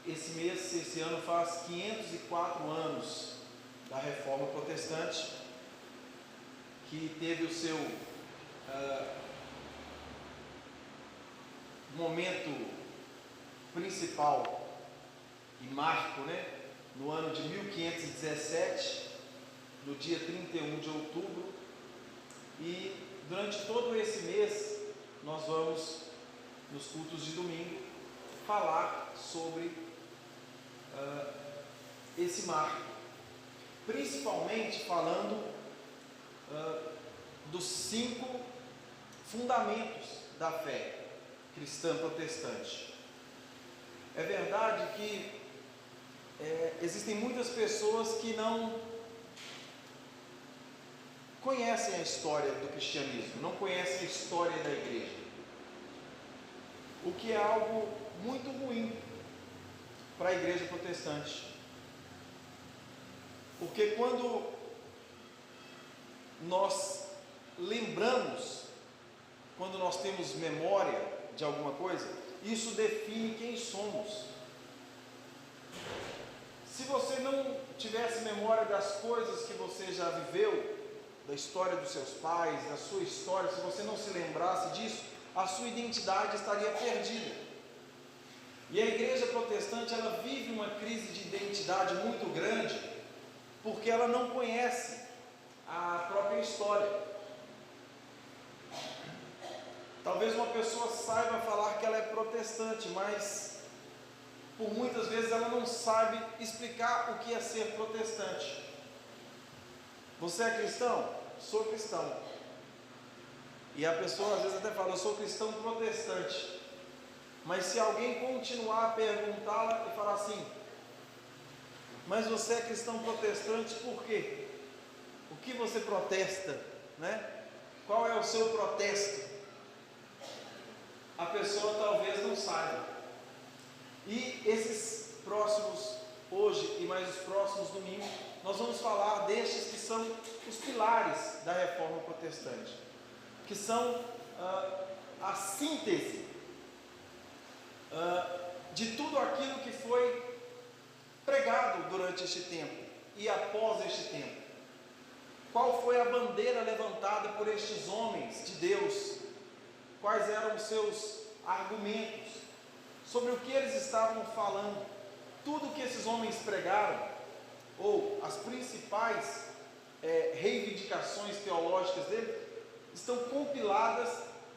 esse ano faz 504 anos da Reforma Protestante, que teve o seu momento principal e marco, no ano de 1517, no dia 31 de outubro, e durante todo esse mês nós vamos, nos cultos de domingo, falar sobre esse marco, principalmente falando dos 5 fundamentos da fé cristã protestante. É verdade que existem muitas pessoas que não conhecem a história do cristianismo, não conhecem a história da igreja, o que é algo muito ruim para a igreja protestante, porque quando nós lembramos, quando nós temos memória de alguma coisa, isso define quem somos. Se você não tivesse memória das coisas que você já viveu, da história dos seus pais, da sua história, se você não se lembrasse disso, a sua identidade estaria perdida. E a igreja protestante, ela vive uma crise de identidade muito grande, porque ela não conhece a própria história. Talvez uma pessoa saiba falar que ela é protestante, mas por muitas vezes ela não sabe explicar o que é ser protestante. Você é cristão? Sou cristão. E a pessoa às vezes até fala, eu sou cristão protestante. Mas se alguém continuar a perguntá-la e falar assim, mas você é cristão protestante por quê? O que você protesta, Qual é o seu protesto? A pessoa talvez não saiba. E esses próximos, hoje e mais os próximos domingos, nós vamos falar destes que são os pilares da Reforma Protestante, que são a síntese de tudo aquilo que foi pregado durante este tempo e após este tempo. Qual foi a bandeira levantada por estes homens de Deus? Quais eram os seus argumentos? Sobre o que eles estavam falando? Tudo que esses homens pregaram, ou as principais reivindicações teológicas dele, estão compiladas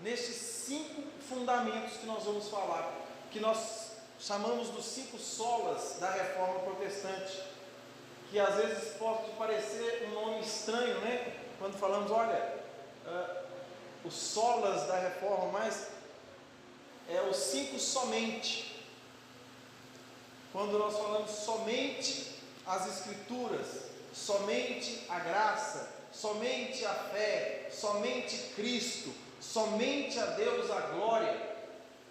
nestes 5 fundamentos que nós vamos falar, que nós chamamos dos 5 solas da Reforma Protestante, que às vezes pode parecer um nome estranho, quando falamos, olha, os solas da Reforma, mas é os 5 somente. Quando nós falamos somente as Escrituras, somente a graça, somente a fé, somente Cristo, somente a Deus a glória,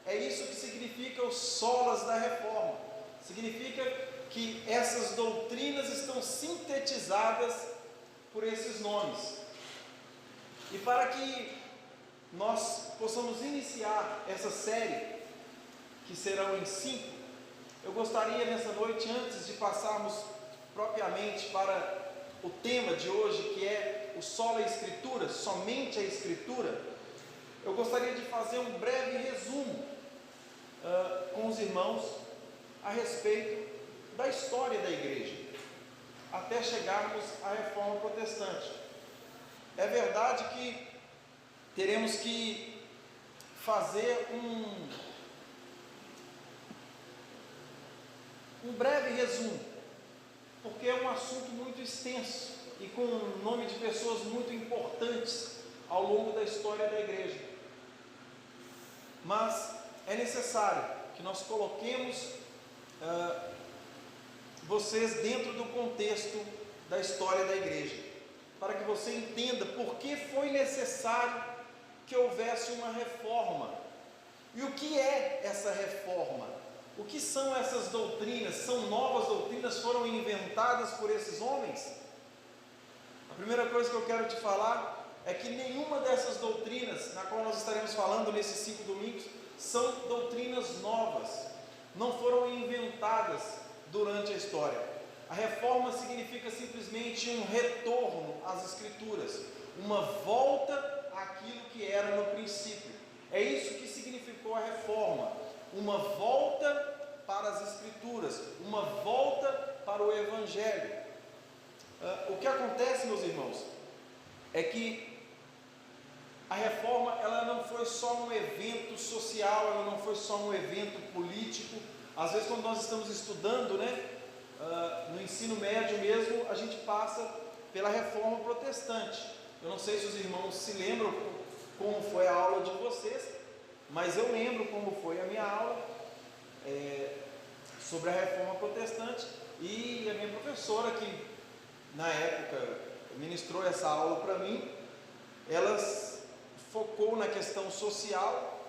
é isso que significa os solas da Reforma. Significa que essas doutrinas estão sintetizadas por esses nomes. E para que nós possamos iniciar essa série, que serão em 5, eu gostaria nessa noite, antes de passarmos propriamente para o tema de hoje, que é o sola Escritura, somente a Escritura, eu gostaria de fazer um breve resumo com os irmãos a respeito da história da igreja, até chegarmos à Reforma Protestante. É verdade que teremos que fazer um breve resumo, porque é um assunto muito extenso e com o nome de pessoas muito importantes ao longo da história da igreja. Mas é necessário que nós coloquemos vocês dentro do contexto da história da igreja, para que você entenda por que foi necessário que houvesse uma reforma. E o que é essa reforma? O que são essas doutrinas? São novas doutrinas, foram inventadas por esses homens? A primeira coisa que eu quero te falar é que nenhuma dessas doutrinas, na qual nós estaremos falando nesses 5 domingos, são doutrinas novas, não foram inventadas durante a história. A reforma significa simplesmente um retorno às Escrituras, uma volta àquilo que era no princípio. É isso que significou a reforma, uma volta para as Escrituras, uma volta para o Evangelho. O que acontece, meus irmãos, é que a reforma ela não foi só um evento social, ela não foi só um evento político. Às vezes, quando nós estamos estudando, no ensino médio mesmo, a gente passa pela reforma protestante. Eu não sei se os irmãos se lembram como foi a aula de vocês, mas eu lembro como foi a minha aula sobre a reforma protestante, e a minha professora, que na época ministrou essa aula para mim, ela focou na questão social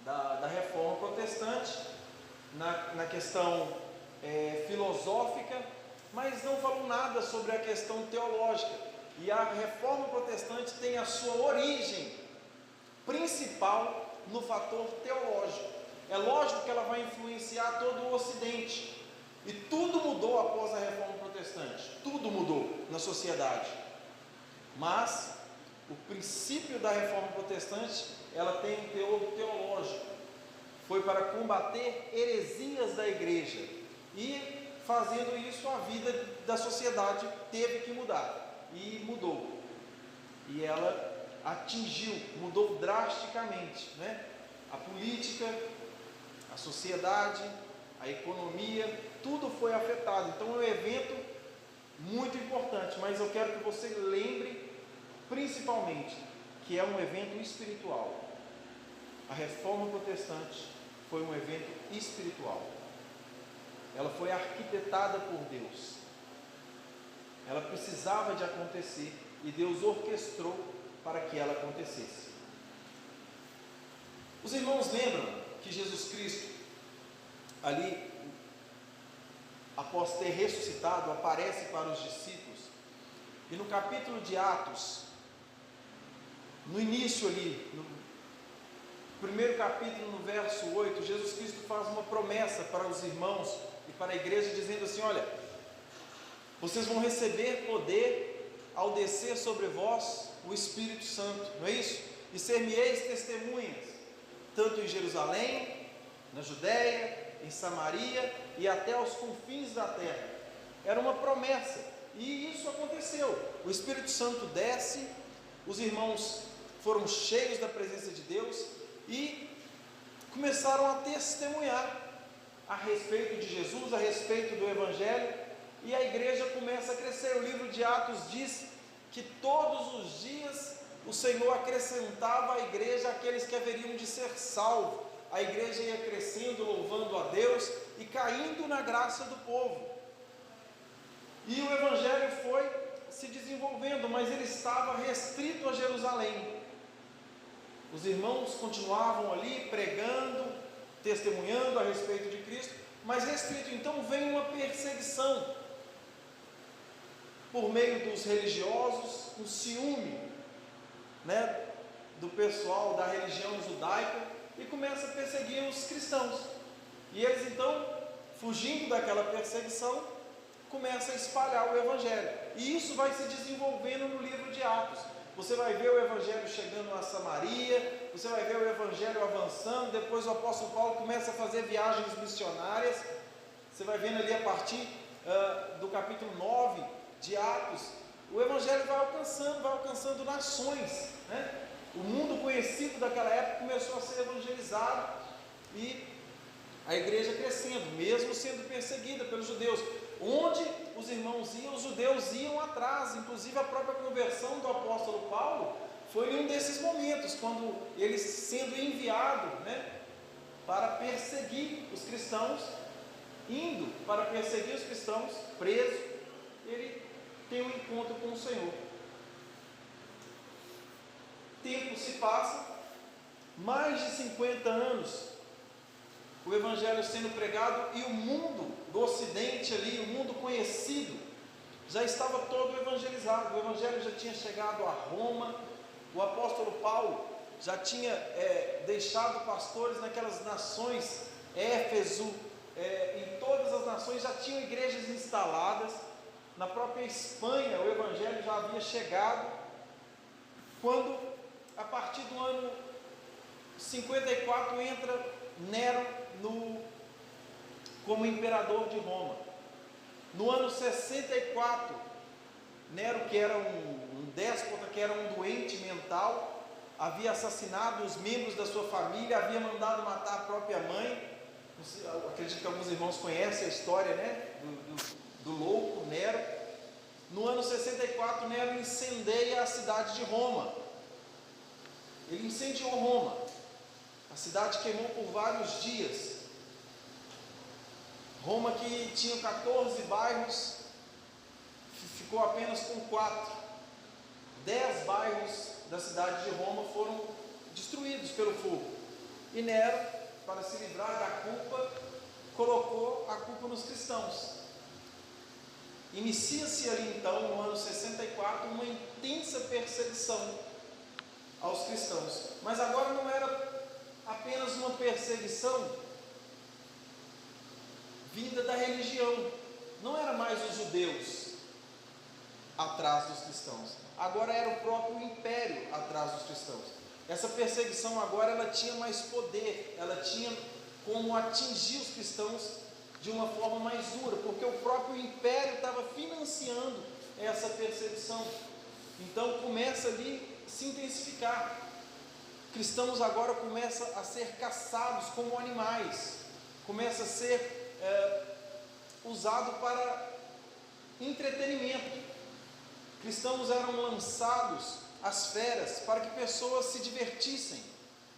da reforma protestante, na questão filosófica, mas não falou nada sobre a questão teológica. E a reforma protestante tem a sua origem principal no fator teológico. É lógico que ela vai influenciar todo o Ocidente, e tudo mudou após a reforma protestante, tudo mudou na sociedade, mas o princípio da reforma protestante, ela tem um teor teológico, foi para combater heresias da igreja, e fazendo isso a vida da sociedade teve que mudar, e mudou, e ela mudou drasticamente, a política, a sociedade, a economia, tudo foi afetado. Então é um evento muito importante, mas eu quero que você lembre principalmente que é um evento espiritual. A reforma protestante foi um evento espiritual. Ela foi arquitetada por Deus. Ela precisava de acontecer e Deus orquestrou para que ela acontecesse. Os irmãos lembram que Jesus Cristo, ali, após ter ressuscitado, aparece para os discípulos, e no capítulo de Atos, no início ali, no primeiro capítulo, no verso 8, Jesus Cristo faz uma promessa para os irmãos e para a igreja, dizendo assim: olha, vocês vão receber poder ao descer sobre vós o Espírito Santo, não é isso? E ser-me-eis testemunhas, tanto em Jerusalém, na Judéia, em Samaria e até aos confins da terra. Era uma promessa, e isso aconteceu. O Espírito Santo desce, os irmãos foram cheios da presença de Deus e começaram a testemunhar a respeito de Jesus, a respeito do Evangelho, e a igreja começa a crescer. O livro de Atos diz que todos os dias o Senhor acrescentava à igreja aqueles que haveriam de ser salvos. A igreja ia crescendo, louvando a Deus e caindo na graça do povo. E o Evangelho foi se desenvolvendo, mas ele estava restrito a Jerusalém. Os irmãos continuavam ali pregando, testemunhando a respeito de Cristo, mas restrito. Então vem uma perseguição por meio dos religiosos, um ciúme, do pessoal da religião judaica, e começa a perseguir os cristãos. E eles então, fugindo daquela perseguição, começam a espalhar o Evangelho. E isso vai se desenvolvendo no livro de Atos. Você vai ver o Evangelho chegando a Samaria, você vai ver o Evangelho avançando. Depois o apóstolo Paulo começa a fazer viagens missionárias. Você vai vendo ali a partir do capítulo 9 de Atos, o Evangelho vai alcançando nações, O mundo conhecido daquela época começou a ser evangelizado, e a igreja crescendo, mesmo sendo perseguida pelos judeus. Onde os irmãos iam, os judeus iam atrás. Inclusive a própria conversão do apóstolo Paulo foi em um desses momentos, quando ele, sendo enviado para perseguir os cristãos, preso, ele tem um encontro com o Senhor. Tempo se passa, mais de 50 anos, o Evangelho sendo pregado, e o mundo do Ocidente ali, o mundo conhecido, já estava todo evangelizado. O Evangelho já tinha chegado a Roma. O apóstolo Paulo já tinha deixado pastores naquelas nações, Éfeso, em todas as nações já tinham igrejas instaladas. Na própria Espanha o Evangelho já havia chegado, quando, a partir do ano 54, entra Nero como imperador de Roma. No ano 64, Nero, que era um déspota, que era um doente mental, havia assassinado os membros da sua família, havia mandado matar a própria mãe. Acredito que alguns irmãos conhecem a história, né, do louco Nero. No ano 64, Nero incendeia a cidade de Roma. Ele incendiou Roma. A cidade queimou por vários dias. Roma, que tinha 14 bairros, ficou apenas com 4. 10 bairros da cidade de Roma foram destruídos pelo fogo. E Nero, para se livrar da culpa, colocou a culpa nos cristãos. Inicia-se ali então, no ano 64, uma intensa perseguição aos cristãos. Mas agora não era apenas uma perseguição vinda da religião. Não era mais os judeus atrás dos cristãos. Agora era o próprio império atrás dos cristãos. Essa perseguição agora ela tinha mais poder, ela tinha como atingir os cristãos de uma forma mais dura, porque o próprio império estava financiando essa perseguição. Então começa ali a se intensificar. Cristãos agora começam a ser caçados como animais, começa a ser usado para entretenimento. Cristãos eram lançados às feras para que pessoas se divertissem.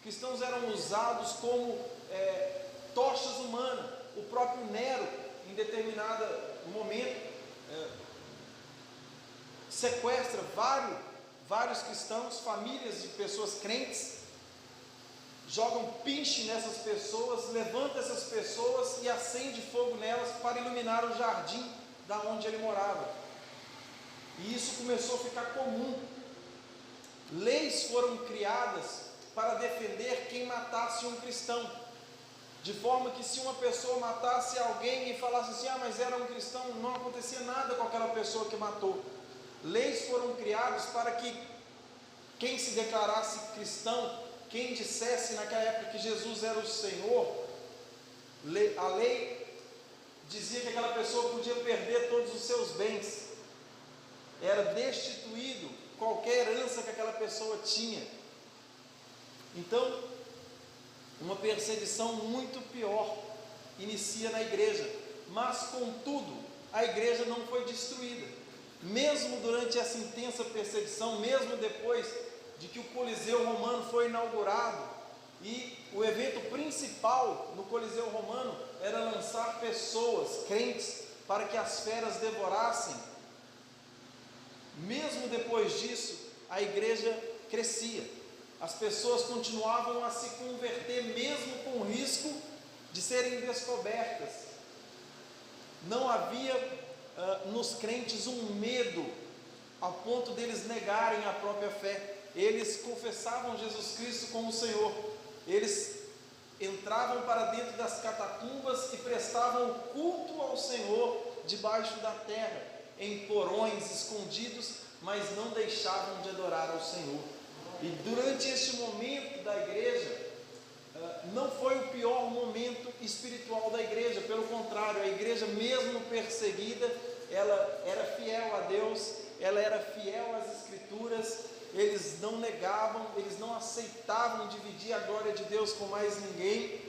Cristãos eram usados como tochas humanas. O próprio Nero, em determinado momento, sequestra vários cristãos, famílias de pessoas crentes, jogam pinche nessas pessoas, levanta essas pessoas e acende fogo nelas para iluminar o jardim da onde ele morava. E isso começou a ficar comum. Leis foram criadas para defender quem matasse um cristão, de forma que se uma pessoa matasse alguém e falasse assim, mas era um cristão, não acontecia nada com aquela pessoa que matou. Leis foram criadas para que quem se declarasse cristão, quem dissesse naquela época que Jesus era o Senhor, a lei dizia que aquela pessoa podia perder todos os seus bens, era destituído qualquer herança que aquela pessoa tinha. Então, uma perseguição muito pior inicia na igreja, mas contudo, a igreja não foi destruída. Mesmo durante essa intensa perseguição, mesmo depois de que o Coliseu Romano foi inaugurado, e o evento principal no Coliseu Romano era lançar pessoas, crentes, para que as feras devorassem. Mesmo depois disso, a igreja crescia. As pessoas continuavam a se converter, mesmo com o risco de serem descobertas. Não havia nos crentes um medo ao ponto deles negarem a própria fé. Eles confessavam Jesus Cristo como Senhor. Eles entravam para dentro das catacumbas e prestavam culto ao Senhor debaixo da terra, em porões escondidos, mas não deixavam de adorar ao Senhor. E durante este momento da igreja, não foi o pior momento espiritual da igreja, pelo contrário, a igreja mesmo perseguida, ela era fiel a Deus, ela era fiel às Escrituras, eles não negavam, eles não aceitavam dividir a glória de Deus com mais ninguém,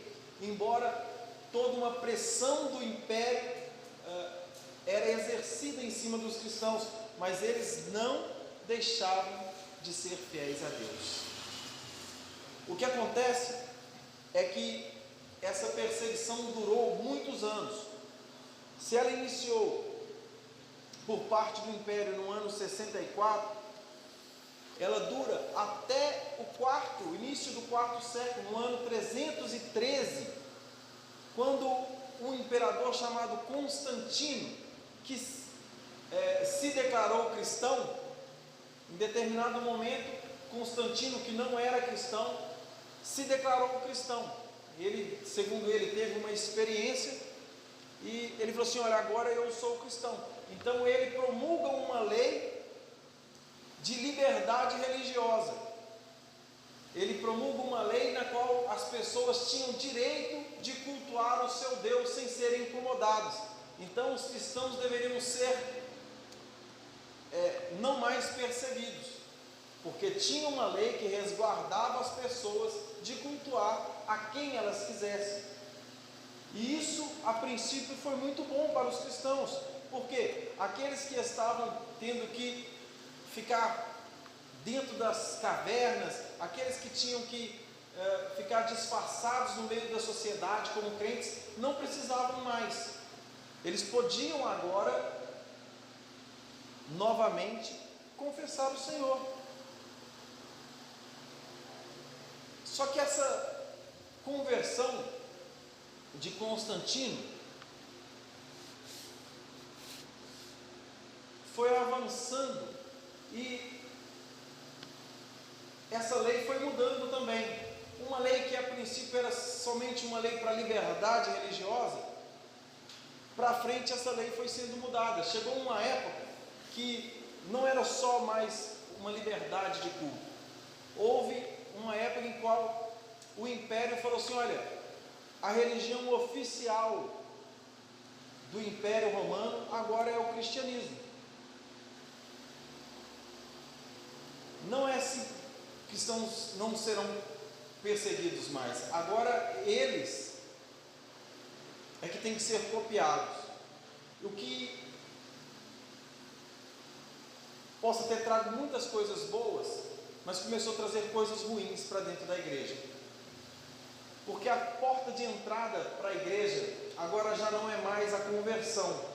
embora toda uma pressão do império era exercida em cima dos cristãos, mas eles não deixavam de ser fiéis a Deus. O que acontece é que essa perseguição durou muitos anos. Se ela iniciou por parte do império no ano 64, ela dura até o início do quarto século, no ano 313, quando um imperador chamado Constantino, que se declarou cristão. Em determinado momento, Constantino, que não era cristão, se declarou cristão. Ele, segundo ele, teve uma experiência e ele falou assim: olha, agora eu sou cristão. Então ele promulga uma lei de liberdade religiosa. Ele promulga uma lei na qual as pessoas tinham direito de cultuar o seu Deus sem serem incomodados. Então os cristãos deveriam ser não mais perseguidos, porque tinha uma lei que resguardava as pessoas de cultuar a quem elas quisessem. E isso a princípio foi muito bom para os cristãos, porque aqueles que estavam tendo que ficar dentro das cavernas, aqueles que tinham que ficar disfarçados no meio da sociedade como crentes, não precisavam mais. Eles podiam agora novamente confessar o Senhor. Só que essa conversão de Constantino foi avançando e essa lei foi mudando também. Uma lei que a princípio era somente uma lei para liberdade religiosa, para frente essa lei foi sendo mudada. Chegou uma época que não era só mais uma liberdade de culto. Houve uma época em qual o império falou assim: olha, a religião oficial do Império Romano agora é o cristianismo. Não é assim, cristãos não serão perseguidos mais. Agora eles é que tem que ser copiados. O que possa ter trago muitas coisas boas, mas começou a trazer coisas ruins para dentro da igreja. Porque a porta de entrada para a igreja agora já não é mais a conversão.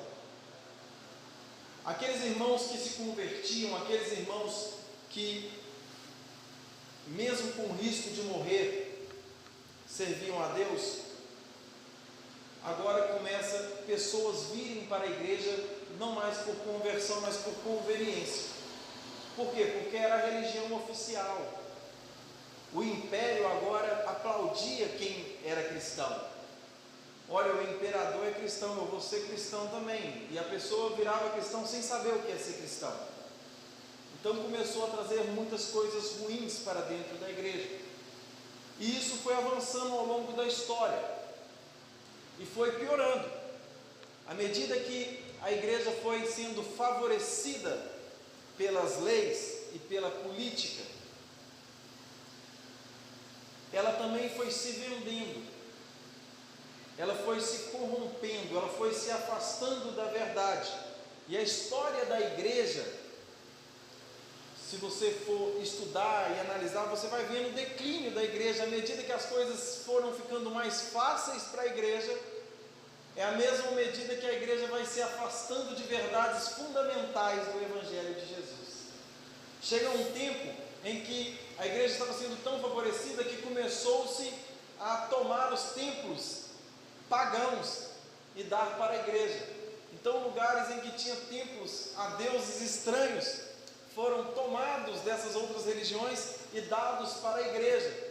Aqueles irmãos que se convertiam, aqueles irmãos que, mesmo com o risco de morrer, serviam a Deus, agora começa pessoas virem para a igreja não mais por conversão, mas por conveniência. Por quê? Porque era a religião oficial. O império agora aplaudia quem era cristão. Olha, o imperador é cristão, eu vou ser cristão também. E a pessoa virava cristão sem saber o que é ser cristão. Então começou a trazer muitas coisas ruins para dentro da igreja. E isso foi avançando ao longo da história. E foi piorando. À medida que a igreja foi sendo favorecida pelas leis e pela política, ela também foi se vendendo, ela foi se corrompendo, ela foi se afastando da verdade. E a história da igreja, se você for estudar e analisar, você vai vendo o declínio da igreja. À medida que as coisas foram ficando mais fáceis para a igreja, é a mesma medida que a igreja vai se afastando de verdades fundamentais do Evangelho de Jesus. Chega um tempo em que a igreja estava sendo tão favorecida que começou-se a tomar os templos pagãos e dar para a igreja. Então lugares em que tinha templos a deuses estranhos foram tomados dessas outras religiões e dados para a igreja.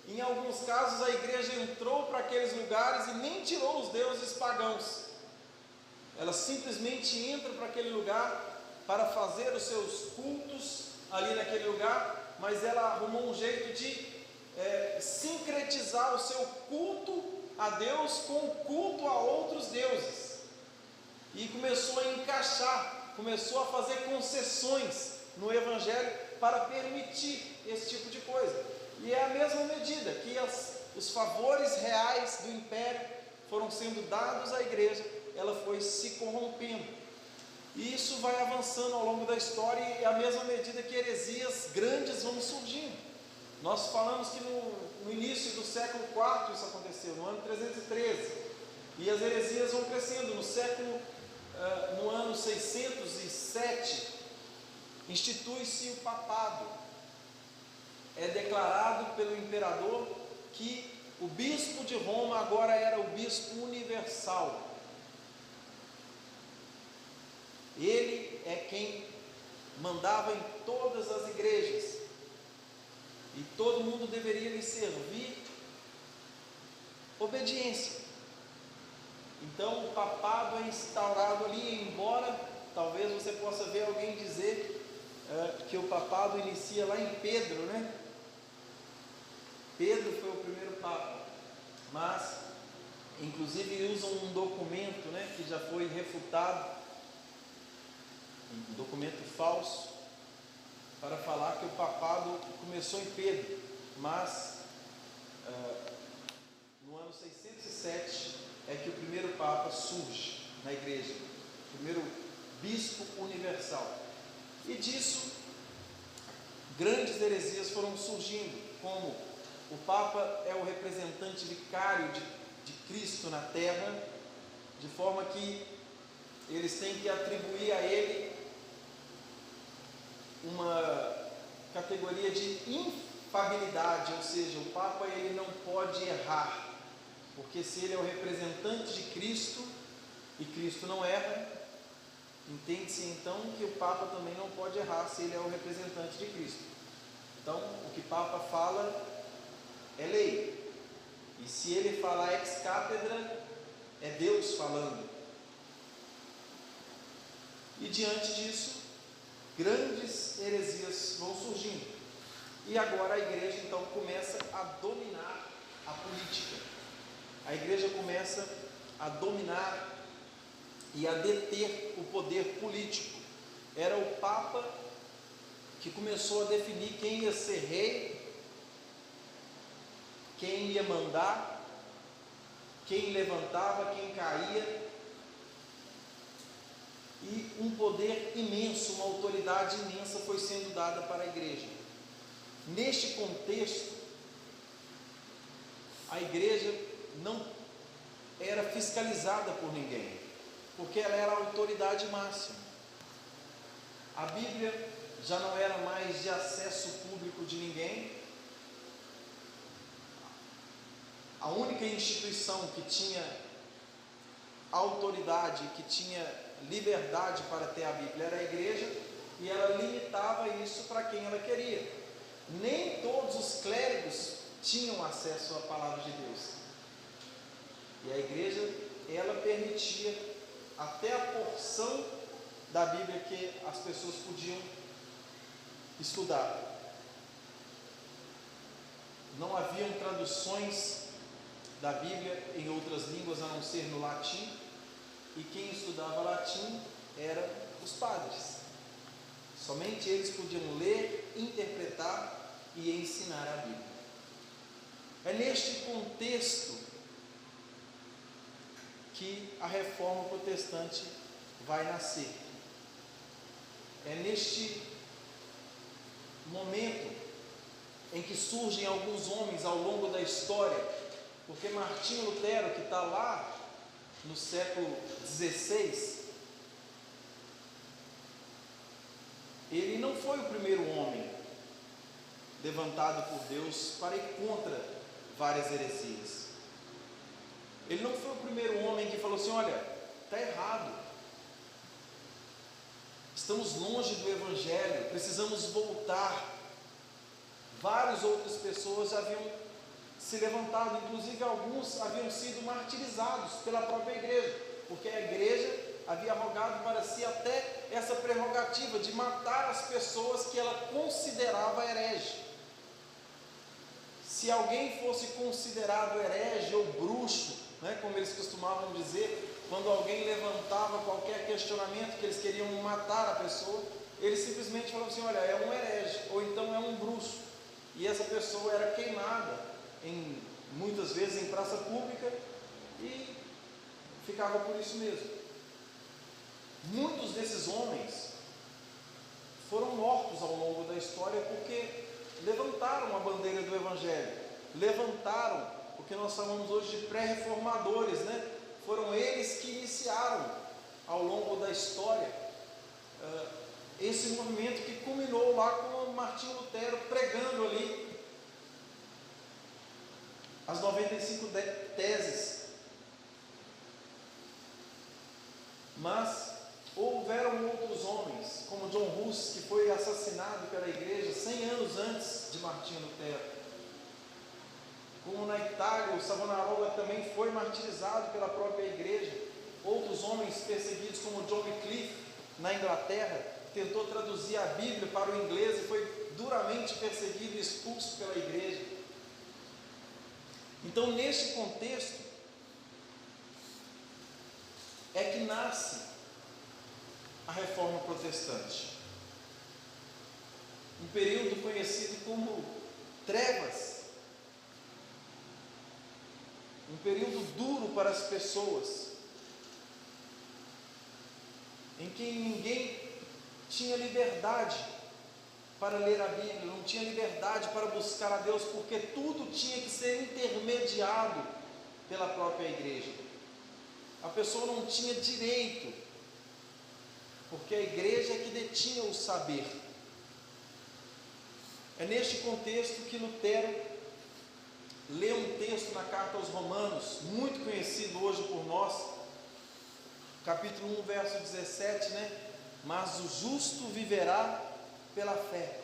Em alguns casos a igreja entrou para aqueles lugares e nem tirou os deuses pagãos. Ela simplesmente entra para aquele lugar para fazer os seus cultos ali naquele lugar, mas ela arrumou um jeito de sincretizar o seu culto a Deus com o culto a outros deuses. E começou a encaixar, começou a fazer concessões no Evangelho para permitir esse tipo de coisa. E é a mesma medida que os favores reais do império foram sendo dados à igreja, ela foi se corrompendo. E isso vai avançando ao longo da história, e é a mesma medida que heresias grandes vão surgindo. Nós falamos que no início do século IV isso aconteceu, no ano 313. E as heresias vão crescendo. No ano 607, institui-se o papado. É declarado pelo imperador que o bispo de Roma agora era o bispo universal. Ele é quem mandava em todas as igrejas, e todo mundo deveria lhe servir obediência. Então o papado é instaurado ali, embora talvez você possa ver alguém dizer que o papado inicia lá em Pedro, né? Pedro foi o primeiro papa, mas inclusive usam um documento, né, que já foi refutado, um documento falso, para falar que o papado começou em Pedro, mas no ano 607 é que o primeiro papa surge na igreja, o primeiro bispo universal, e disso grandes heresias foram surgindo, como o papa é o representante vicário de Cristo na terra, de forma que eles têm que atribuir a ele uma categoria de infabilidade, ou seja, o Papa ele não pode errar, porque se ele é o representante de Cristo e Cristo não erra, entende-se então que o Papa também não pode errar se ele é o representante de Cristo. Então, o que o Papa fala é lei, e se ele falar ex cátedra, é Deus falando. E diante disso, grandes heresias vão surgindo. E agora a igreja então começa a dominar a política. A igreja começa a dominar e a deter o poder político. Era o Papa que começou a definir quem ia ser rei, quem ia mandar, quem levantava, quem caía. E um poder imenso, uma autoridade imensa foi sendo dada para a igreja. Neste contexto, a igreja não era fiscalizada por ninguém, porque ela era a autoridade máxima. A Bíblia já não era mais de acesso público de ninguém. A única instituição que tinha autoridade, que tinha liberdade para ter a Bíblia era a igreja, e ela limitava isso para quem ela queria. Nem todos os clérigos tinham acesso à palavra de Deus, e a igreja ela permitia até a porção da Bíblia que as pessoas podiam estudar. Não haviam traduções da Bíblia em outras línguas a não ser no latim, e quem estudava latim eram os padres. Somente eles podiam ler, interpretar e ensinar a Bíblia. É neste contexto que a reforma protestante vai nascer. É neste momento em que surgem alguns homens ao longo da história, porque Martinho Lutero, que está lá no século XVI, ele não foi o primeiro homem levantado por Deus para ir contra várias heresias. Ele não foi o primeiro homem que falou assim: olha, está errado, estamos longe do Evangelho, precisamos voltar. Várias outras pessoas já haviam se levantado, inclusive alguns haviam sido martirizados pela própria igreja, porque a igreja havia arrogado para si até essa prerrogativa de matar as pessoas que ela considerava herege. Se alguém fosse considerado herege ou bruxo, né, como eles costumavam dizer, quando alguém levantava qualquer questionamento que eles queriam matar a pessoa, eles simplesmente falavam assim: olha, é um herege, ou então é um bruxo, e essa pessoa era queimada, muitas vezes em praça pública, e ficava por isso mesmo. Muitos desses homens foram mortos ao longo da história porque levantaram a bandeira do Evangelho, levantaram o que nós chamamos hoje de pré-reformadores, né? Foram eles que iniciaram ao longo da história esse movimento que culminou lá com Martinho Lutero pregando ali as 95 teses. Mas houveram outros homens, como John Hus, que foi assassinado pela igreja 100 anos antes de Martinho Lutero. Como na Itália, o Savonarola também foi martirizado pela própria igreja. como John Wycliffe, na Inglaterra, tentou traduzir a Bíblia para o inglês e foi duramente perseguido e expulso pela igreja. Então, neste contexto, é que nasce a Reforma Protestante. Um período conhecido como trevas, um período duro para as pessoas, em que ninguém tinha liberdade para ler a Bíblia, não tinha liberdade para buscar a Deus, porque tudo tinha que ser intermediado pela própria igreja. A pessoa não tinha direito, porque a igreja é que detinha o saber. É neste contexto que Lutero lê um texto na carta aos Romanos, muito conhecido hoje por nós, capítulo 1, verso 17, Mas o justo viverá pela fé.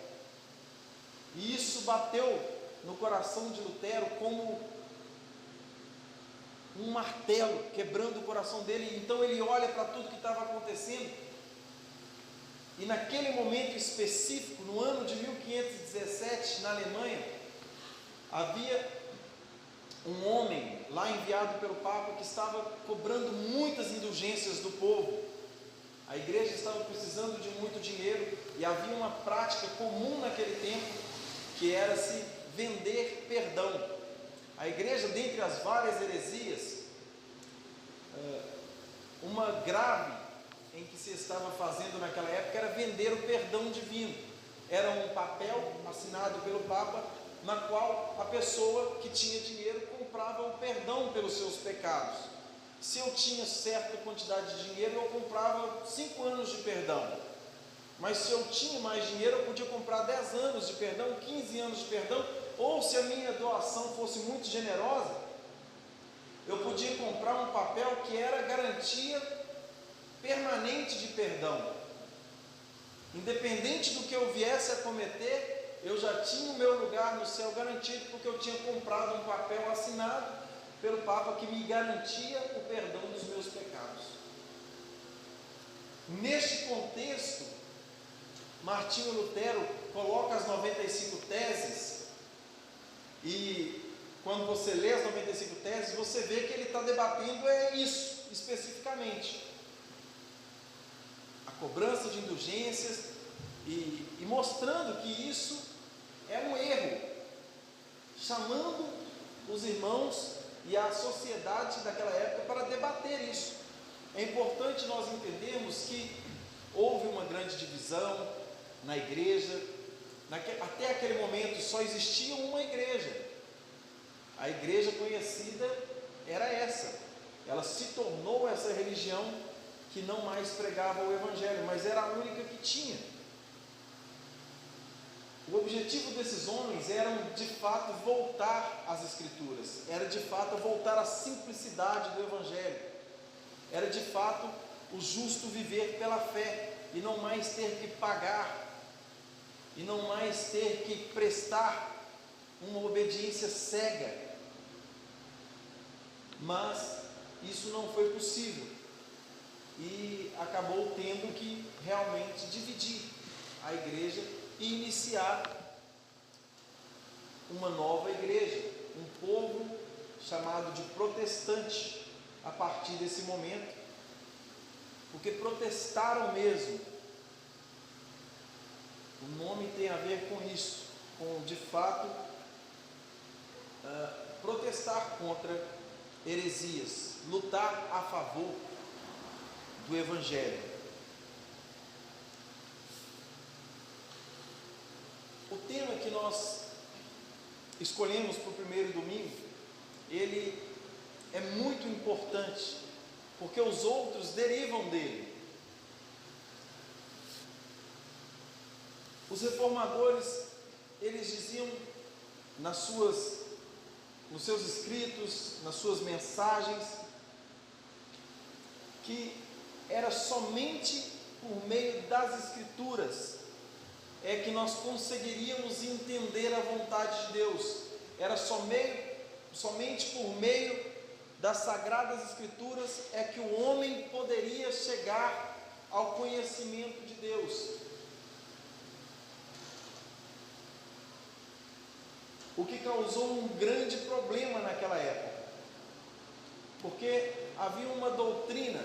E isso bateu no coração de Lutero como um martelo, quebrando o coração dele. Então ele olha para tudo que estava acontecendo, e naquele momento específico, no ano de 1517, na Alemanha, havia um homem lá enviado pelo Papa que estava cobrando muitas indulgências do povo. A igreja estava precisando de muito dinheiro, e havia uma prática comum naquele tempo, que era se vender perdão. A igreja, dentre as várias heresias, uma grave em que se estava fazendo naquela época era vender o perdão divino. Era um papel assinado pelo Papa, na qual a pessoa que tinha dinheiro comprava o perdão pelos seus pecados. Se eu tinha certa quantidade de dinheiro, eu comprava 5 anos de perdão. Mas se eu tinha mais dinheiro, eu podia comprar 10 anos de perdão, 15 anos de perdão, ou se a minha doação fosse muito generosa, eu podia comprar um papel que era garantia permanente de perdão. Independente do que eu viesse a cometer, eu já tinha o meu lugar no céu garantido, porque eu tinha comprado um papel assinado pelo Papa que me garantia o perdão dos meus pecados. Neste contexto, Martinho Lutero coloca as 95 teses, e quando você lê as 95 teses, você vê que ele está debatendo isso especificamente. A cobrança de indulgências, e mostrando que isso é um erro, chamando os irmãos e a sociedade daquela época para debater isso. É importante nós entendermos que houve uma grande divisão na igreja. Até aquele momento só existia uma igreja. A igreja conhecida era essa. Ela se tornou essa religião que não mais pregava o Evangelho, mas era a única que tinha. O objetivo desses homens era de fato voltar às Escrituras, era de fato voltar à simplicidade do Evangelho, era de fato o justo viver pela fé, e não mais ter que pagar, e não mais ter que prestar uma obediência cega. Mas isso não foi possível, e acabou tendo que realmente dividir a igreja e iniciar uma nova igreja, um povo chamado de protestante, a partir desse momento, porque protestaram mesmo. O nome tem a ver com isso, com de fato protestar contra heresias, lutar a favor do Evangelho. O tema que nós escolhemos para o primeiro domingo, ele é muito importante, porque os outros derivam dele. Os reformadores, eles diziam nos seus escritos, nas suas mensagens, que era somente por meio das Escrituras que nós conseguiríamos entender a vontade de Deus. Era somente por meio das Sagradas Escrituras que o homem poderia poderia chegar ao conhecimento de Deus. O que causou um grande problema naquela época, porque havia uma doutrina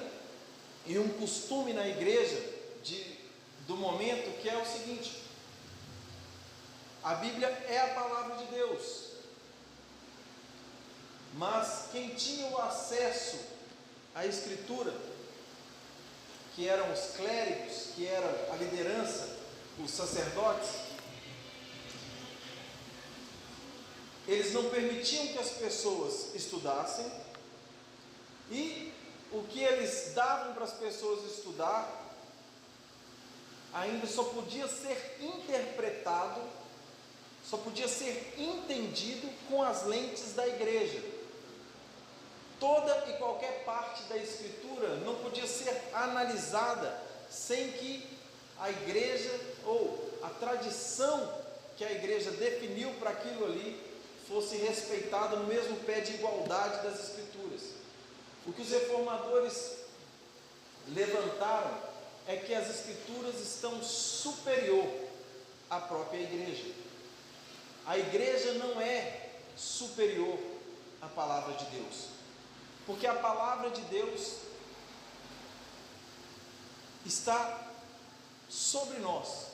e um costume na igreja do momento, que é o seguinte: a Bíblia é a palavra de Deus, mas quem tinha o acesso à Escritura, que eram os clérigos, que era a liderança, os sacerdotes, eles não permitiam que as pessoas estudassem, e o que eles davam para as pessoas estudar ainda só podia ser interpretado, só podia ser entendido com as lentes da igreja. Toda e qualquer parte da Escritura não podia ser analisada sem que a igreja, ou a tradição que a igreja definiu para aquilo ali, fosse respeitada no mesmo pé de igualdade das Escrituras. O que os reformadores levantaram é que as Escrituras estão superior à própria igreja. A igreja não é superior à palavra de Deus, porque a palavra de Deus está sobre nós,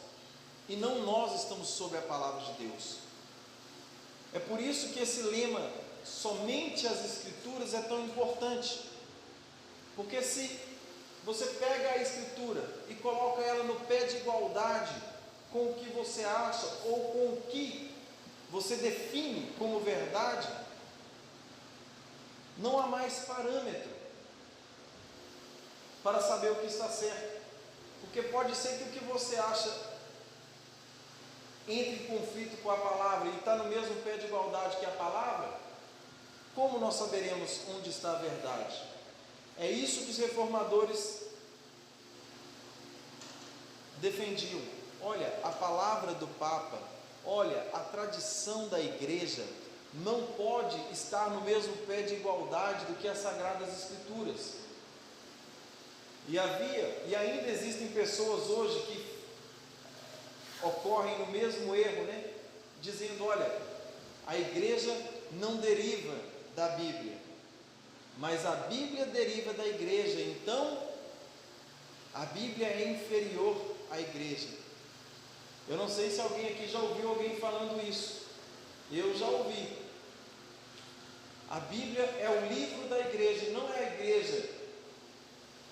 e não nós estamos sobre a palavra de Deus. É por isso que esse lema, somente as Escrituras, é tão importante, porque se você pega a Escritura e coloca ela no pé de igualdade com o que você acha, ou com o que você define como verdade, não há mais parâmetro para saber o que está certo, porque pode ser que o que você acha entre em conflito com a palavra e está no mesmo pé de igualdade que a palavra. Como nós saberemos onde está a verdade? É isso que os reformadores defendiam. Olha, a palavra do Papa, olha, a tradição da igreja não pode estar no mesmo pé de igualdade do que as Sagradas Escrituras. E havia, e ainda existem pessoas hoje que ocorrem no mesmo erro, dizendo: olha, a igreja não deriva da Bíblia, mas a Bíblia deriva da igreja, então a Bíblia é inferior à igreja. Eu não sei se alguém aqui já ouviu alguém falando isso. Eu já ouvi. A Bíblia é o livro da igreja, não é a igreja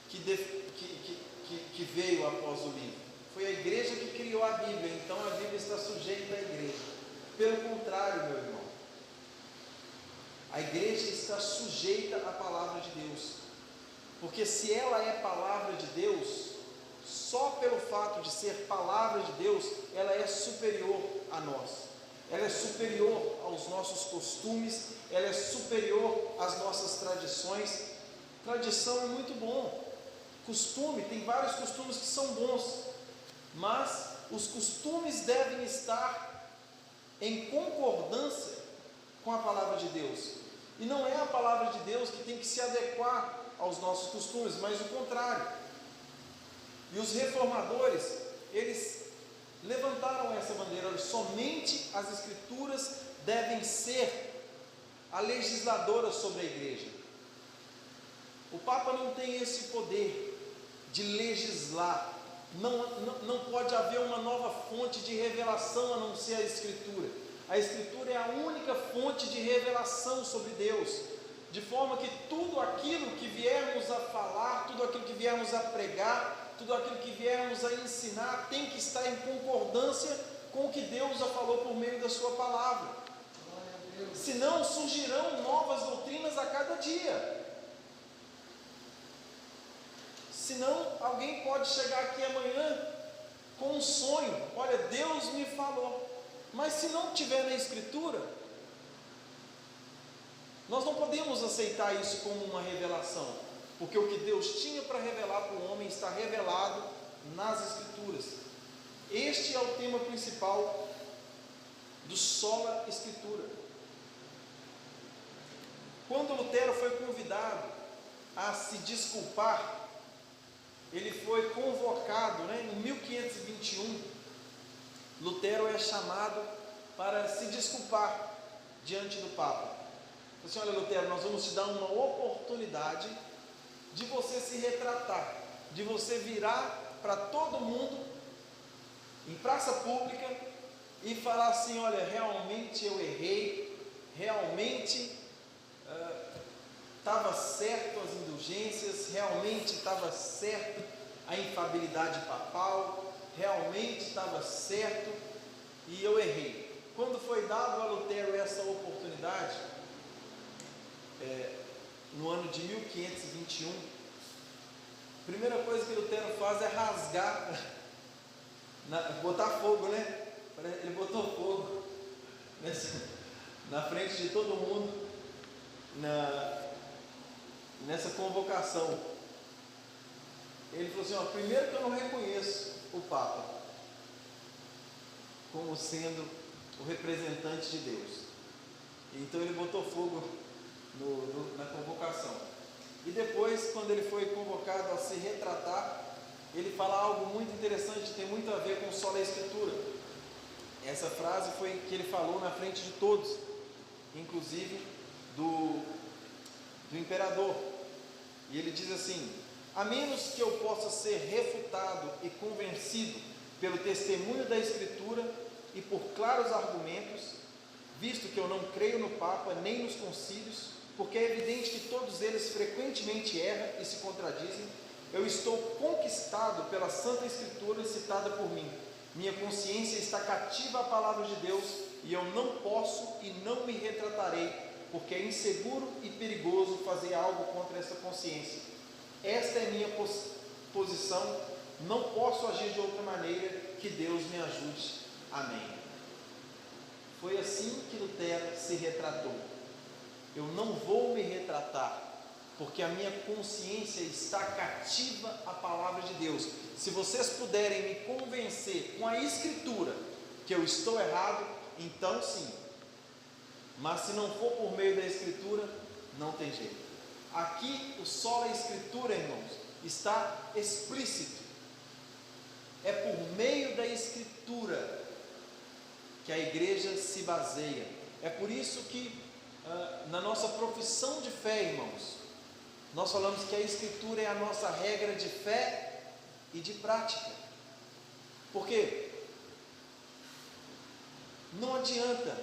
que veio após o livro. Foi a igreja que criou a Bíblia, então a Bíblia está sujeita à igreja. Pelo contrário, meu irmão, a igreja está sujeita à palavra de Deus, porque se ela é palavra de Deus, só pelo fato de ser palavra de Deus, ela é superior a nós, ela é superior aos nossos costumes, ela é superior às nossas tradições. Tradição é muito bom, costume, tem vários costumes que são bons, mas os costumes devem estar em concordância com a palavra de Deus, e não é a palavra de Deus que tem que se adequar aos nossos costumes, mas o contrário. E os reformadores, eles levantaram essa bandeira: somente as Escrituras devem ser a legisladora sobre a igreja. O Papa não tem esse poder de legislar. Não pode haver uma nova fonte de revelação a não ser a Escritura. A Escritura é a única fonte de revelação sobre Deus, de forma que tudo aquilo que viermos a falar, tudo aquilo que viermos a pregar, tudo aquilo que viermos a ensinar, tem que estar em concordância com o que Deus já falou por meio da sua palavra. Senão surgirão novas doutrinas a cada dia. Senão alguém pode chegar aqui amanhã com um sonho: olha, Deus me falou. Mas se não tiver na Escritura, nós não podemos aceitar isso como uma revelação, porque o que Deus tinha para revelar para o homem está revelado nas Escrituras. Este é o tema principal do Sola Escritura. Quando Lutero foi convidado a se desculpar ele foi convocado, né, em 1521, Lutero é chamado para se desculpar diante do Papa. Assim, olha, Lutero, nós vamos te dar uma oportunidade de você se retratar, de você virar para todo mundo, em praça pública, e falar assim, olha, realmente eu errei, realmente estava certo as indulgências, realmente estava certo a infabilidade papal, realmente estava certo e eu errei. Quando foi dado a Lutero essa oportunidade, no ano de 1521, a primeira coisa que Lutero faz é rasgar, botar fogo, né? Ele botou fogo na frente de todo mundo, nessa convocação. Ele falou assim, ó, primeiro que eu não reconheço o Papa como sendo o representante de Deus. Então ele botou fogo na convocação. E depois, quando ele foi convocado a se retratar, ele fala algo muito interessante, tem muito a ver com sola Escritura. Essa frase foi que ele falou na frente de todos, inclusive do imperador. E ele diz assim: a menos que eu possa ser refutado e convencido pelo testemunho da Escritura e por claros argumentos, visto que eu não creio no Papa nem nos concílios, porque é evidente que todos eles frequentemente erram e se contradizem, eu estou conquistado pela Santa Escritura citada por mim. Minha consciência está cativa à palavra de Deus e eu não posso e não me retratarei, porque é inseguro e perigoso fazer algo contra essa consciência. Esta é minha posição, não posso agir de outra maneira, que Deus me ajude. Amém. Foi assim que Lutero se retratou. Eu não vou me retratar, porque a minha consciência está cativa à palavra de Deus. Se vocês puderem me convencer com a Escritura que eu estou errado, então sim. Mas se não for por meio da Escritura, não tem jeito. Aqui o sola Escritura, irmãos, está explícito. É por meio da Escritura que a igreja se baseia. É por isso que na nossa profissão de fé, irmãos, nós falamos que a Escritura é a nossa regra de fé e de prática. Por quê? Não adianta,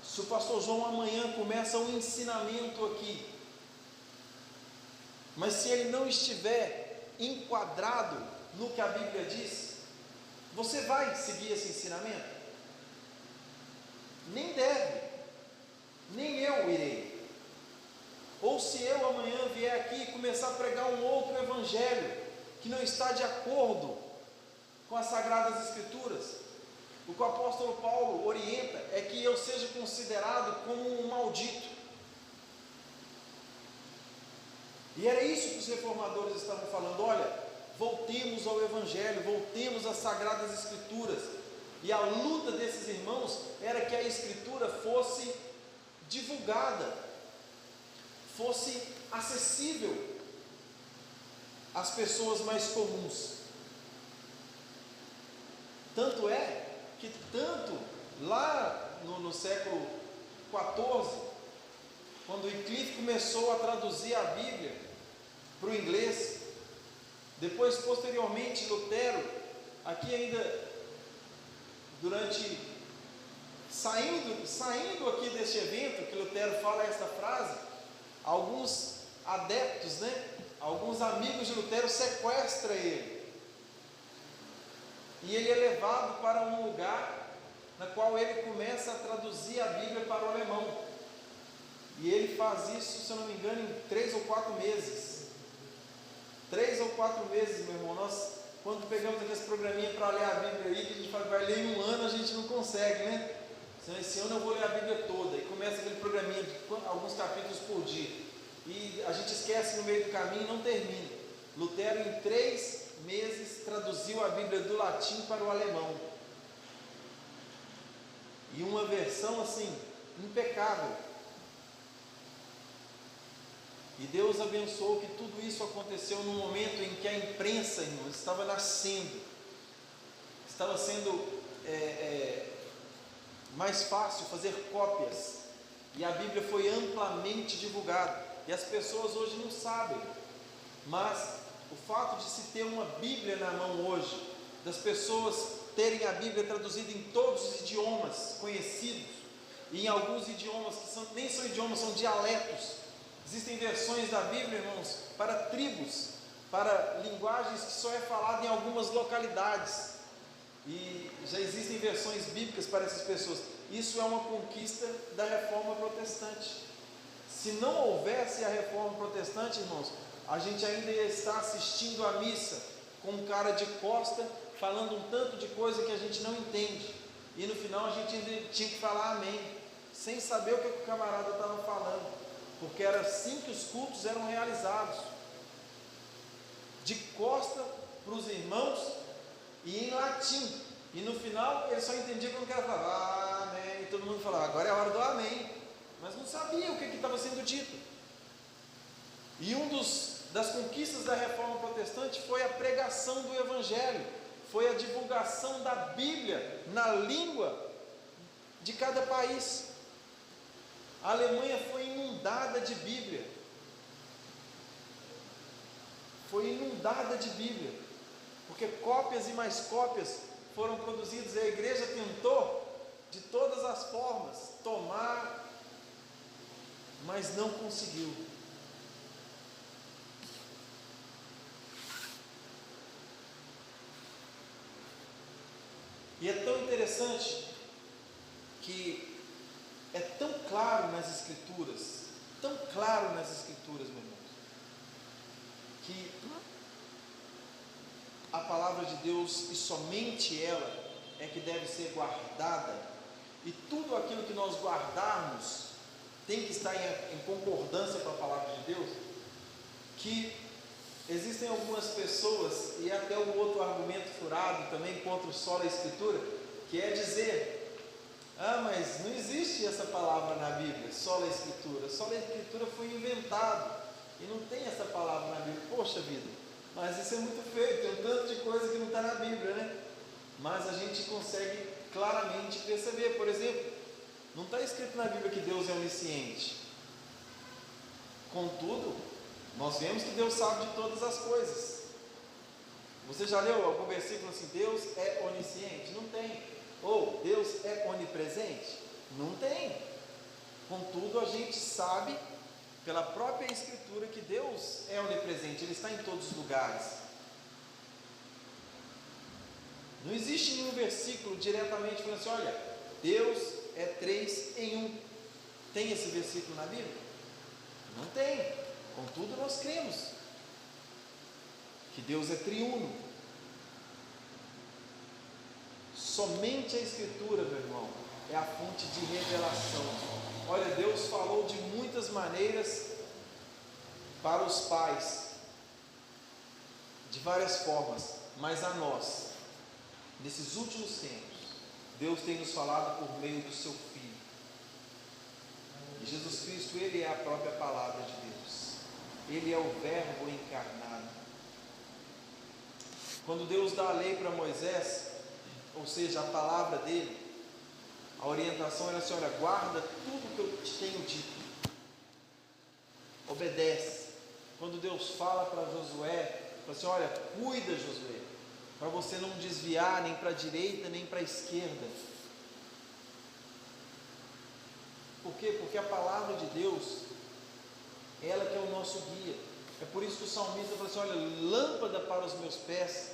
se o pastor João amanhã começa um ensinamento aqui, mas se ele não estiver enquadrado no que a Bíblia diz, você vai seguir esse ensinamento? Nem deve, nem eu irei. Ou se eu amanhã vier aqui e começar a pregar um outro evangelho que não está de acordo com as Sagradas Escrituras, o que o apóstolo Paulo orienta é que eu seja considerado como um maldito. E era isso que os reformadores estavam falando: olha, voltemos ao evangelho, voltemos às Sagradas Escrituras. E a luta desses irmãos era que a Escritura fosse divulgada, fosse acessível às pessoas mais comuns. Tanto é que lá no século XIV, quando Wycliffe começou a traduzir a Bíblia para o inglês, depois posteriormente Lutero, aqui ainda saindo aqui deste evento, que Lutero fala essa frase, alguns adeptos, alguns amigos de Lutero sequestram ele, e ele é levado para um lugar na qual ele começa a traduzir a Bíblia para o alemão, e ele faz isso, se eu não me engano, em 3 ou 4 meses. 3 ou 4 meses, meu irmão. Nós, quando pegamos aquele programinha para ler a Bíblia aí, que a gente fala, vai ler em um ano, a gente não consegue, né? Então, esse ano eu vou ler a Bíblia toda, e começa aquele programinha de alguns capítulos por dia, e a gente esquece no meio do caminho e não termina. Lutero, em 3 meses, traduziu a Bíblia do latim para o alemão, e uma versão assim, impecável. E Deus abençoou que tudo isso aconteceu aconteceu num momento em que a imprensa, irmãos, estava nascendo, estava sendo mais fácil fazer cópias, e a Bíblia foi amplamente divulgada, e as pessoas hoje não sabem, mas o fato de se ter uma Bíblia na mão hoje, das pessoas terem a Bíblia traduzida em todos os idiomas conhecidos, e em alguns idiomas que nem são idiomas, são dialetos. Existem versões da Bíblia, irmãos, para tribos, para linguagens que só é falada em algumas localidades, e já existem versões bíblicas para essas pessoas. Isso é uma conquista da Reforma Protestante. Se não houvesse a Reforma Protestante, irmãos, a gente ainda ia estar assistindo a missa com um cara de costa, falando um tanto de coisa que a gente não entende, e no final a gente ainda tinha que falar amém, sem saber o que o camarada estava falando, porque era assim que os cultos eram realizados, de costa para os irmãos e em latim, e no final ele só entendia quando o cara falava amém, e todo mundo falava, agora é a hora do amém, mas não sabia o que estava sendo dito. E das conquistas da Reforma Protestante foi a pregação do Evangelho, foi a divulgação da Bíblia na língua de cada país. A Alemanha foi inundada de Bíblia, porque cópias e mais cópias foram produzidas, e a igreja tentou de todas as formas tomar, mas não conseguiu. E é tão interessante que é tão claro nas Escrituras, meus irmãos, que a palavra de Deus, e somente ela, é que deve ser guardada, e tudo aquilo que nós guardarmos tem que estar em concordância com a palavra de Deus. Que existem algumas pessoas, e até o outro argumento furado também contra o sola Escritura, que é dizer, mas não existe essa palavra na Bíblia, sola Escritura foi inventado, e não tem essa palavra na Bíblia. Poxa vida, mas isso é muito feio, tem um tanto de coisa que não está na Bíblia, né? Mas a gente consegue claramente perceber. Por exemplo, não está escrito na Bíblia que Deus é onisciente, contudo, nós vemos que Deus sabe de todas as coisas. Você já leu algum versículo assim, Deus é onisciente? Não tem. Ou Deus é onipresente? Não tem. Contudo, a gente sabe, pela própria Escritura, que Deus é onipresente, Ele está em todos os lugares. Não existe nenhum versículo diretamente falando assim, olha, Deus é 3 em 1. Tem esse versículo na Bíblia? Não tem. Contudo, nós cremos que Deus é triuno. Somente a Escritura, meu irmão, é a fonte de revelação. Olha, Deus falou de muitas maneiras para os pais, de várias formas, mas a nós, nesses últimos tempos, Deus tem nos falado por meio do seu Filho. E Jesus Cristo, Ele é a própria palavra de Deus. Ele é o Verbo encarnado. Quando Deus dá a lei para Moisés, ou seja, a palavra dele, a orientação era assim, olha, guarda tudo que eu te tenho dito, obedece. Quando Deus fala para Josué, fala assim, olha, cuida, Josué, para você não desviar nem para a direita nem para a esquerda. Por quê? Porque a palavra de Deus, ela que é o nosso guia. É por isso que o salmista fala assim, olha, lâmpada para os meus pés,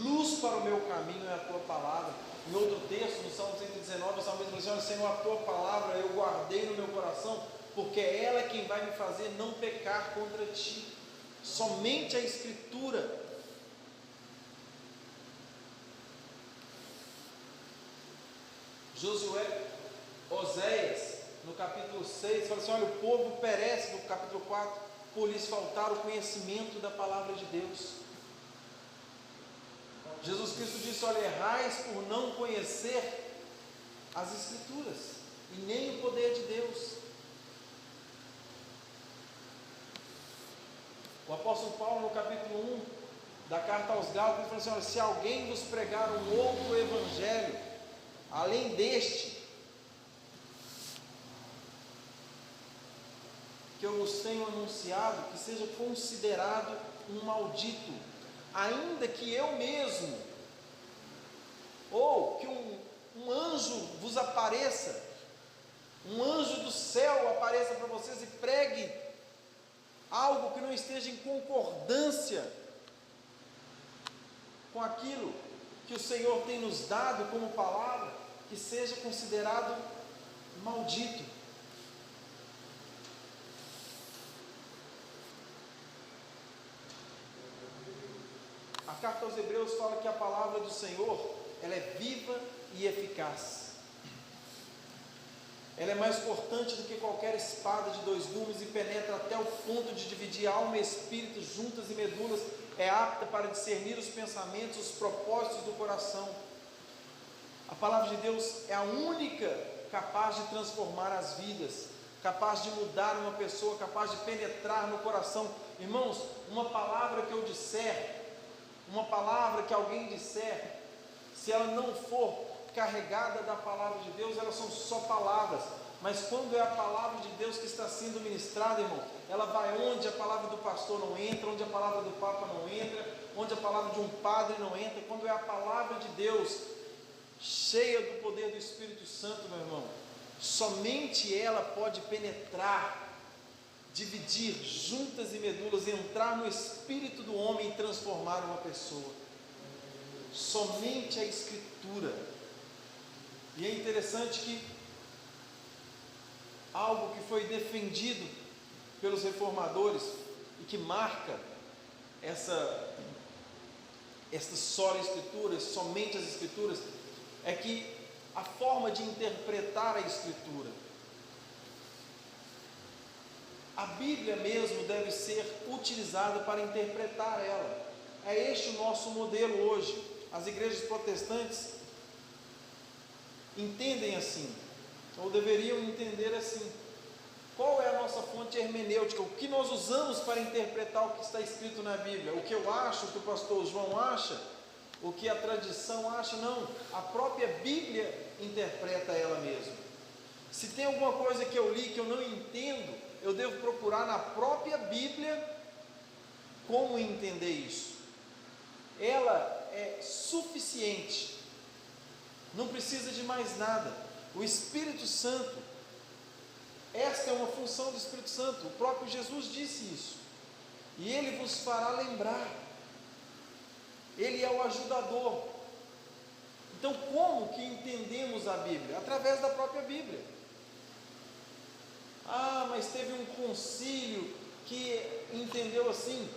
luz para o meu caminho é a tua palavra. Em outro texto, no Salmo 119, o salmista fala assim, olha, Senhor, a tua palavra eu guardei no meu coração, porque ela é quem vai me fazer não pecar contra ti. Somente a Escritura. Oséias, no capítulo 6, fala assim, olha, o povo perece, no capítulo 4, por lhes faltar o conhecimento da palavra de Deus. Jesus Cristo disse, olha, errais por não conhecer as Escrituras, e nem o poder de Deus. O apóstolo Paulo, no capítulo 1 da carta aos Gálatas, ele fala assim: olha, se alguém vos pregar um outro evangelho, além deste, que eu vos tenho anunciado, que seja considerado um maldito, ainda que eu mesmo, ou que um anjo vos apareça, um anjo do céu apareça para vocês e pregue algo que não esteja em concordância com aquilo que o Senhor tem nos dado como palavra, que seja considerado maldito. A carta aos Hebreus fala que a palavra do Senhor, ela é viva e eficaz. Ela é mais cortante do que qualquer espada de 2 gumes e penetra até o ponto de dividir alma e espírito, juntas e medulas, é apta para discernir os pensamentos, os propósitos do coração. A palavra de Deus é a única capaz de transformar as vidas, capaz de mudar uma pessoa, capaz de penetrar no coração. Irmãos, uma palavra que eu disser, uma palavra que alguém disser, se ela não for carregada da palavra de Deus, elas são só palavras. Mas quando é a palavra de Deus que está sendo ministrada, irmão, ela vai onde a palavra do pastor não entra, onde a palavra do papa não entra, onde a palavra de um padre não entra. Quando é a palavra de Deus, cheia do poder do Espírito Santo, meu irmão, somente ela pode penetrar, dividir juntas e medulas, entrar no espírito do homem e transformar uma pessoa. Somente a Escritura. E é interessante que algo que foi defendido pelos reformadores e que marca esta sola Escritura, somente as Escrituras, é que a forma de interpretar a Escritura, a Bíblia mesmo deve ser utilizada para interpretar ela. É este o nosso modelo hoje. As igrejas protestantes entendem assim, ou deveriam entender assim. Qual é a nossa fonte hermenêutica? O que nós usamos para interpretar o que está escrito na Bíblia? O que eu acho, o que o pastor João acha, o que a tradição acha? Não, a própria Bíblia interpreta ela mesma. Se tem alguma coisa que eu li que eu não entendo, eu devo procurar na própria Bíblia como entender isso. Ela é suficiente, não precisa de mais nada. O Espírito Santo, esta é uma função do Espírito Santo. O próprio Jesus disse isso, e Ele vos fará lembrar. Ele é o ajudador. Então, como que entendemos a Bíblia? Através da própria Bíblia. Ah, mas teve um concílio que entendeu assim.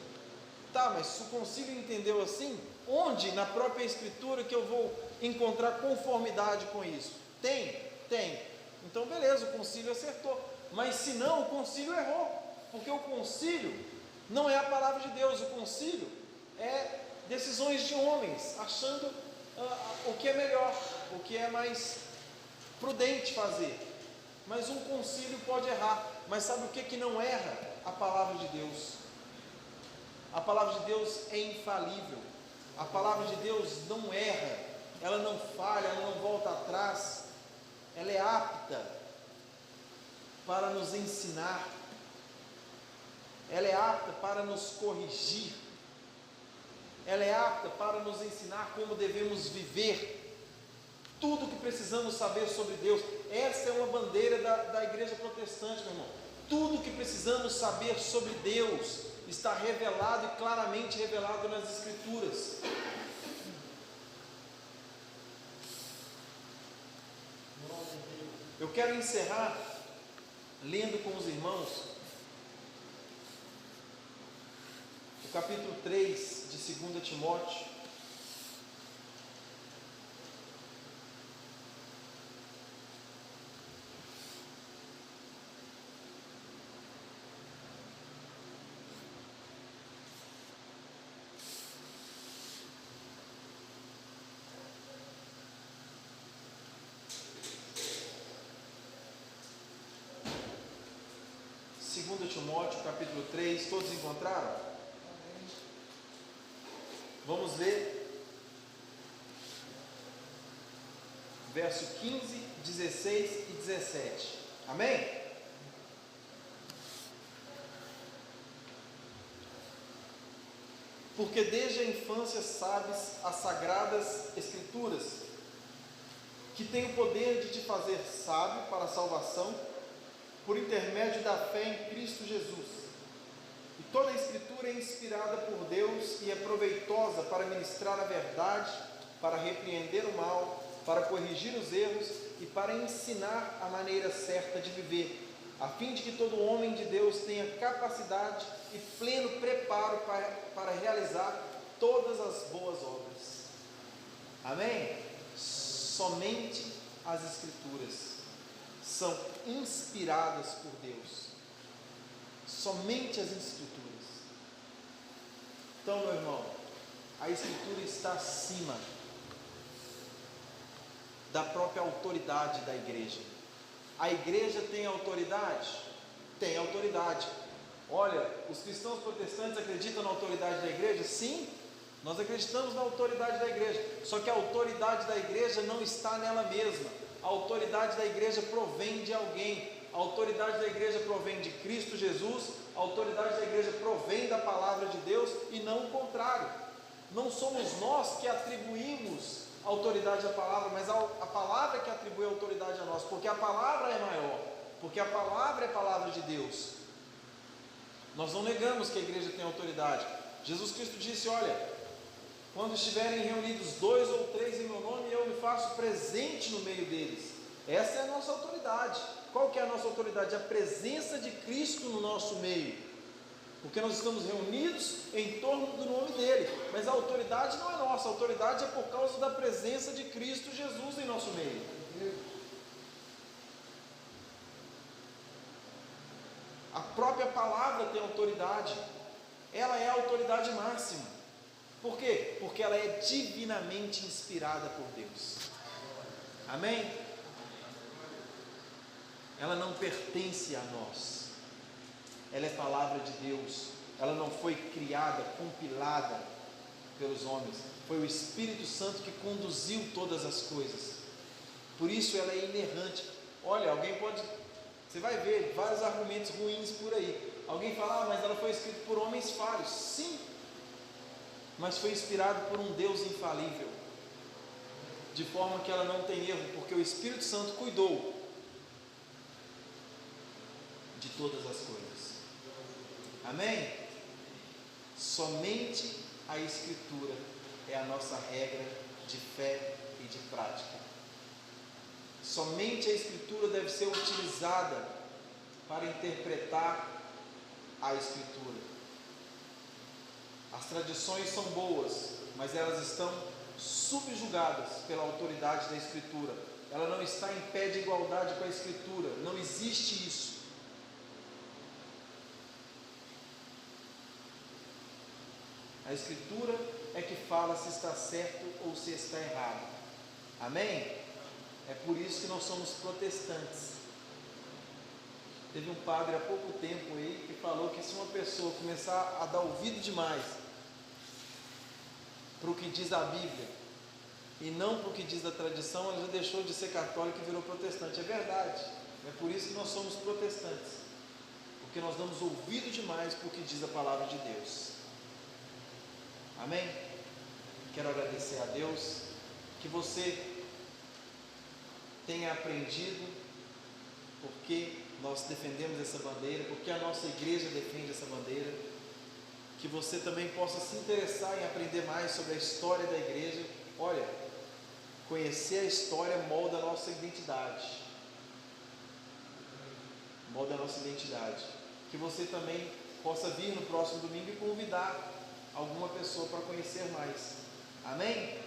Tá, mas se o concílio entendeu assim, onde na própria Escritura que eu vou encontrar conformidade com isso? Tem. Então beleza, o concílio acertou. Mas se não, o concílio errou. Porque o concílio não é a palavra de Deus. O concílio é decisões de homens, achando o que é melhor, o que é mais prudente fazer. Mas um concílio pode errar. Mas sabe o que não erra? A palavra de Deus. A palavra de Deus é infalível. A palavra de Deus não erra, ela não falha, ela não volta atrás. Ela é apta para nos ensinar, ela é apta para nos corrigir, ela é apta para nos ensinar como devemos viver, tudo o que precisamos saber sobre Deus. Essa é uma bandeira da igreja protestante, meu irmão. Tudo o que precisamos saber sobre Deus está revelado e claramente revelado nas Escrituras. Eu quero encerrar lendo com os irmãos o capítulo 3 de 2 Timóteo. Timóteo, capítulo 3, todos encontraram? Vamos ver verso 15, 16 e 17. Amém? Porque desde a infância sabes as sagradas escrituras, que têm o poder de te fazer sábio para a salvação, por intermédio da fé em Cristo Jesus. E toda a escritura é inspirada por Deus e é proveitosa para ministrar a verdade, para repreender o mal, para corrigir os erros e para ensinar a maneira certa de viver, a fim de que todo homem de Deus tenha capacidade e pleno preparo para realizar todas as boas obras. Amém? Somente as escrituras são inspiradas por Deus. Somente as escrituras. Então, meu irmão, a escritura está acima da própria autoridade da igreja. A igreja tem autoridade? Tem autoridade. Olha, os cristãos protestantes acreditam na autoridade da igreja? Sim, nós acreditamos na autoridade da igreja. Só que a autoridade da igreja não está nela mesma. A autoridade da igreja provém de alguém. A autoridade da igreja provém de Cristo Jesus. A autoridade da igreja provém da palavra de Deus e não o contrário. Não somos nós que atribuímos autoridade à palavra, mas a palavra que atribui autoridade a nós, porque a palavra é maior, porque a palavra é a palavra de Deus. Nós não negamos que a igreja tem autoridade. Jesus Cristo disse: olha, quando estiverem reunidos 2 ou 3 em meu nome, eu me faço presente no meio deles. Essa é a nossa autoridade. Qual que é a nossa autoridade? A presença de Cristo no nosso meio, porque nós estamos reunidos em torno do nome dele. Mas a autoridade não é nossa, a autoridade é por causa da presença de Cristo Jesus em nosso meio. A própria palavra tem autoridade. Ela é a autoridade máxima. Por quê? Porque ela é divinamente inspirada por Deus. Amém? Ela não pertence a nós. Ela é palavra de Deus. Ela não foi criada, compilada pelos homens. Foi o Espírito Santo que conduziu todas as coisas. Por isso ela é inerrante. Olha, alguém pode... Você vai ver vários argumentos ruins por aí. Alguém fala: mas ela foi escrita por homens falhos. Sim, mas foi inspirada por um Deus infalível, de forma que ela não tem erro, porque o Espírito Santo cuidou de todas as coisas. Amém? Somente a Escritura é a nossa regra de fé e de prática. Somente a Escritura deve ser utilizada para interpretar a Escritura. As tradições são boas, mas elas estão subjugadas pela autoridade da Escritura. Ela não está em pé de igualdade com a Escritura. Não existe isso. A Escritura é que fala se está certo ou se está errado. Amém? É por isso que nós somos protestantes. Teve um padre há pouco tempo aí que falou que se uma pessoa começar a dar ouvido demais para o que diz a Bíblia e não para o que diz a tradição, ela já deixou de ser católica e virou protestante. É verdade. É por isso que nós somos protestantes, porque nós damos ouvido demais para o que diz a palavra de Deus. Amém? Quero agradecer a Deus que você tenha aprendido porque nós defendemos essa bandeira, porque a nossa igreja defende essa bandeira, que você também possa se interessar em aprender mais sobre a história da igreja. Olha, conhecer a história molda a nossa identidade, molda a nossa identidade. Que você também possa vir no próximo domingo e convidar alguma pessoa para conhecer mais. Amém?